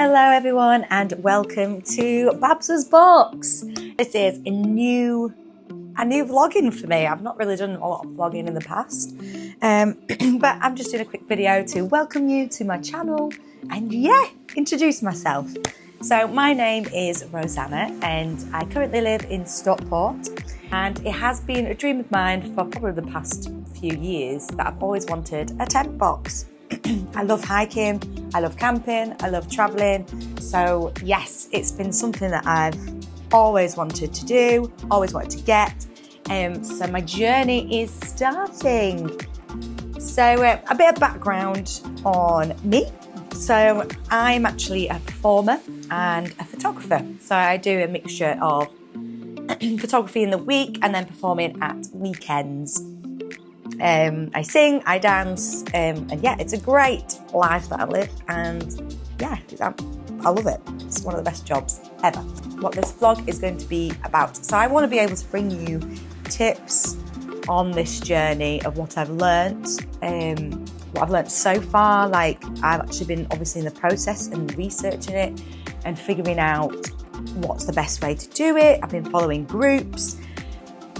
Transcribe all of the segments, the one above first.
Hello everyone and welcome to Babs's Box. This is a new vlogging for me. I've not really done a lot of vlogging in the past, but I'm just doing a quick video to welcome you to my channel and introduce myself. So my name is Rosanna and I currently live in Stockport, and it has been a dream of mine for probably the past few years that I've always wanted a tent box. I love hiking, I love camping, I love travelling. So yes, it's been something that I've always wanted to do, always wanted to get. So my journey is starting. So a bit of background on me. So I'm actually a performer and a photographer. So I do a mixture of photography in the week and then performing at weekends. I sing, I dance, and it's a great life that I live, and I love it. It's one of the best jobs ever. What this vlog is going to be about. So I want to be able to bring you tips on this journey of what I've learnt, what I've learnt so far. Like, I've actually been obviously in the process and researching it and figuring out what's the best way to do it. I've been following groups.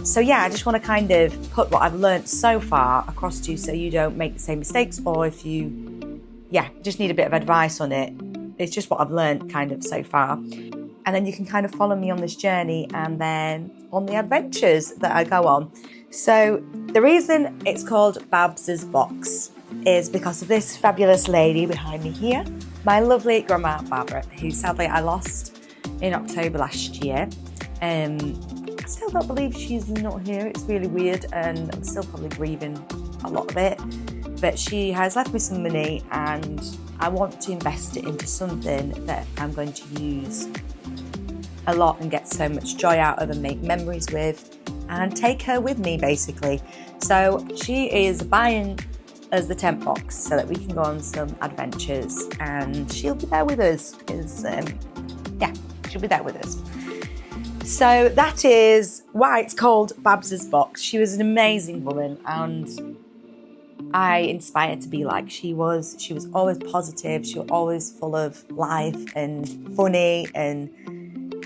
So I just want to kind of put what I've learned so far across to you so you don't make the same mistakes, or if you, just need a bit of advice on it. It's just what I've learned kind of so far. And then you can kind of follow me on this journey and then on the adventures that I go on. So the reason it's called Babs's Box is because of this fabulous lady behind me here, my lovely grandma Barbara, who sadly I lost in October last year. I still don't believe she's not here. It's really weird, and I'm still probably grieving a lot of it. But she has left me some money, and I want to invest it into something that I'm going to use a lot and get so much joy out of and make memories with and take her with me, basically. So she is buying us the tent box so that we can go on some adventures, and she'll be there with us. She'll be there with us. So that is why it's called Babs's Box. She was an amazing woman, and I inspired to be like she was. She was always positive. She was always full of life and funny and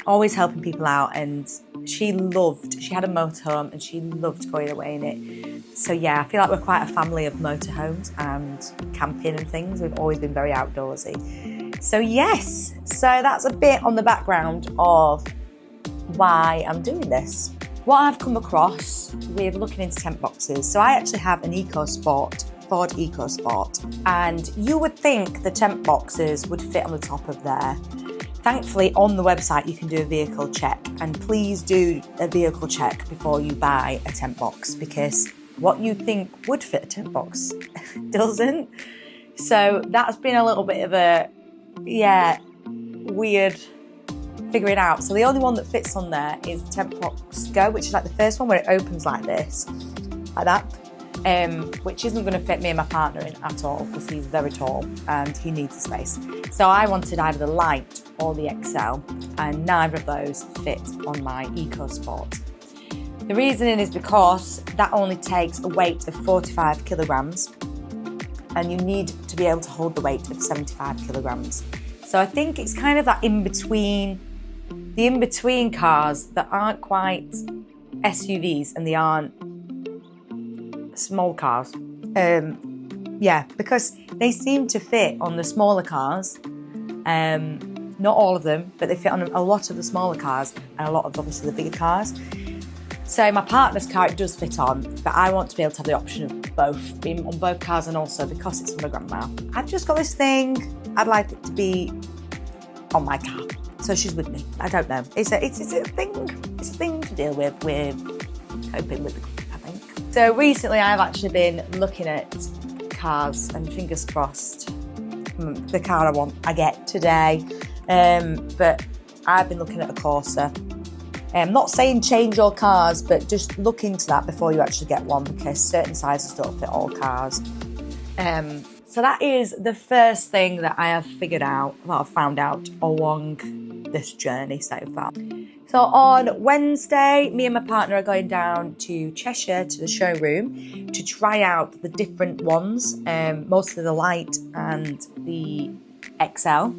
always helping people out. And she had a motorhome and she loved going away in it. So I feel like we're quite a family of motorhomes and camping and things. We've always been very outdoorsy. So yes, so that's a bit on the background of why I'm doing this. What I've come across with looking into tent boxes, so I actually have an Ford EcoSport, and you would think the tent boxes would fit on the top of there. Thankfully on the website you can do a vehicle check, and please do a vehicle check before you buy a tent box, because what you think would fit a tent box doesn't. So that's been a little bit of a weird figuring out. So the only one that fits on there is the TentBox Go, which is like the first one where it opens like this, like that, which isn't going to fit me and my partner in at all because he's very tall and he needs the space. So I wanted either the Light or the XL, and neither of those fit on my EcoSport. The reasoning is because that only takes a weight of 45 kilograms and you need to be able to hold the weight of 75 kilograms. So I think it's kind of that the in-between cars that aren't quite SUVs and they aren't small cars. Because they seem to fit on the smaller cars. Not all of them, but they fit on a lot of the smaller cars and a lot of obviously the bigger cars. So my partner's car it does fit on, but I want to be able to have the option of both, being on both cars, and also because it's for my grandma, I've just got this thing, I'd like it to be on my car. So she's with me. I don't know. It's a thing to deal with coping with the grief, I think. So recently I've actually been looking at cars, and fingers crossed the car I get today. But I've been looking at a Corsa. I'm not saying change your cars, but just look into that before you actually get one, because certain sizes don't fit all cars. So that is the first thing that I have found out along this journey so far. So on Wednesday, me and my partner are going down to Cheshire to the showroom to try out the different ones, mostly the Light and the XL.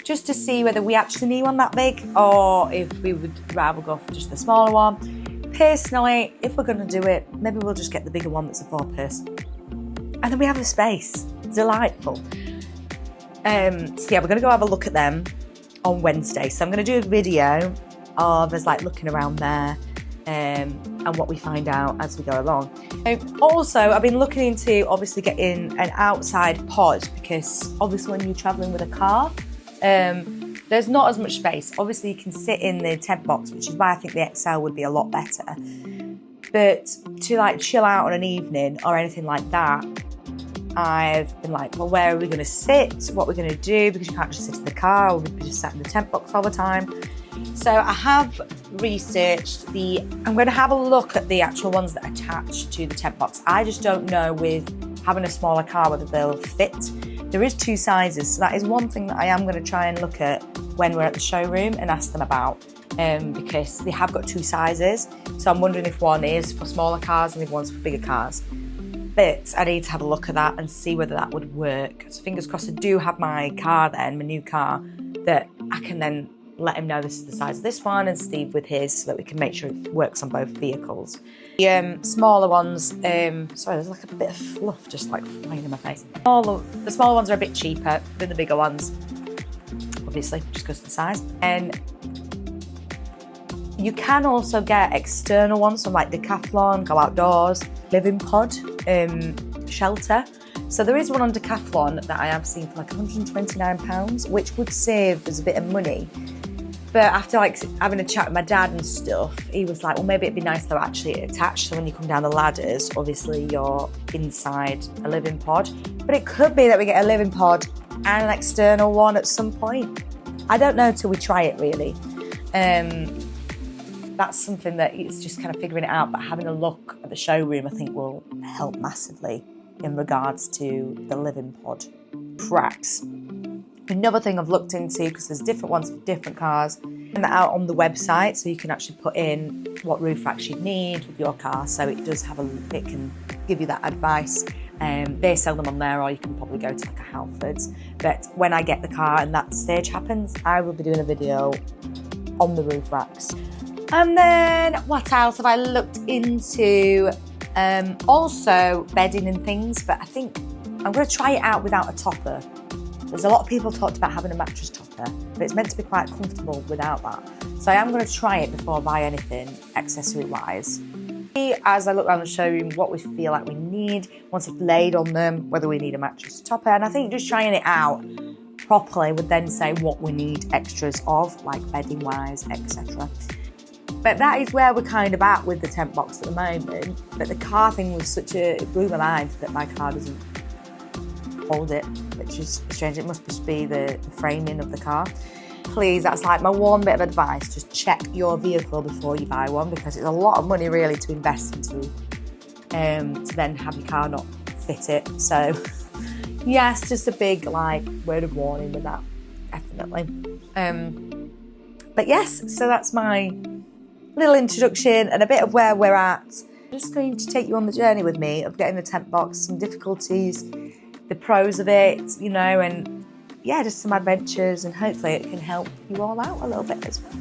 just to see whether we actually need one that big or if we would rather go for just the smaller one. Personally, if we're going to do it, maybe we'll just get the bigger one that's a 4-person. And then we have the space. Delightful. So yeah, we're going to go have a look at them on Wednesday. So I'm going to do a video of us like looking around there and what we find out as we go along. Also, I've been looking into obviously getting an outside pod because obviously when you're travelling with a car, there's not as much space. Obviously you can sit in the TentBox, which is why I think the XL would be a lot better. But to like chill out on an evening or anything like that, I've been like, well, where are we going to sit? What we're going to do? Because you can't just sit in the car or we'd be just sat in the TentBox all the time. So I have researched I'm going to have a look at the actual ones that attach to the TentBox. I just don't know with having a smaller car whether they'll fit. There is 2 sizes, so that is one thing that I am going to try and look at when we're at the showroom and ask them about, because they have got 2 sizes. So I'm wondering if one is for smaller cars and if one's for bigger cars. But I need to have a look at that and see whether that would work. So fingers crossed I do have my car then, my new car, that I can then let him know this is the size of this one and Steve with his so that we can make sure it works on both vehicles. The smaller ones, sorry, there's like a bit of fluff just like flying in my face. The smaller ones are a bit cheaper than the bigger ones, obviously, just because of the size. And you can also get external ones from like Decathlon, Go Outdoors, Living Pod, Shelter. So there is one on Decathlon that I have seen for like £129, which would save us a bit of money. But after like having a chat with my dad and stuff, he was like, well, maybe it'd be nice though actually attached. So when you come down the ladders, obviously you're inside a living pod. But it could be that we get a living pod and an external one at some point. I don't know till we try it really. That's something that it's just kind of figuring it out. But having a look at the showroom, I think will help massively in regards to the living pod racks. Another thing I've looked into, because there's different ones for different cars, and they're out on the website, so you can actually put in what roof racks you need with your car. So it does have it can give you that advice. They sell them on there, or you can probably go to like a Halfords. But when I get the car and that stage happens, I will be doing a video on the roof racks. And then what else have I looked into? Also bedding and things, but I think I'm going to try it out without a topper. There's a lot of people talked about having a mattress topper, but it's meant to be quite comfortable without that. So I am going to try it before I buy anything accessory-wise. As I look around the showroom, what we feel like we need, once I've laid on them, whether we need a mattress topper. And I think just trying it out properly would then say what we need extras of, like bedding-wise, etc. But that is where we're kind of at with the TentBox at the moment. But the car thing was it blew my mind that my car doesn't hold it, which is strange. It must just be the framing of the car. Please, that's like my one bit of advice. Just check your vehicle before you buy one, because it's a lot of money really to invest into to then have your car not fit it. So yes, just a big like word of warning with that, definitely. But yes, so that's my little introduction and a bit of where we're at. I'm just going to take you on the journey with me of getting the TentBox, some difficulties, the pros of it, you know, and yeah, just some adventures, and hopefully it can help you all out a little bit as well.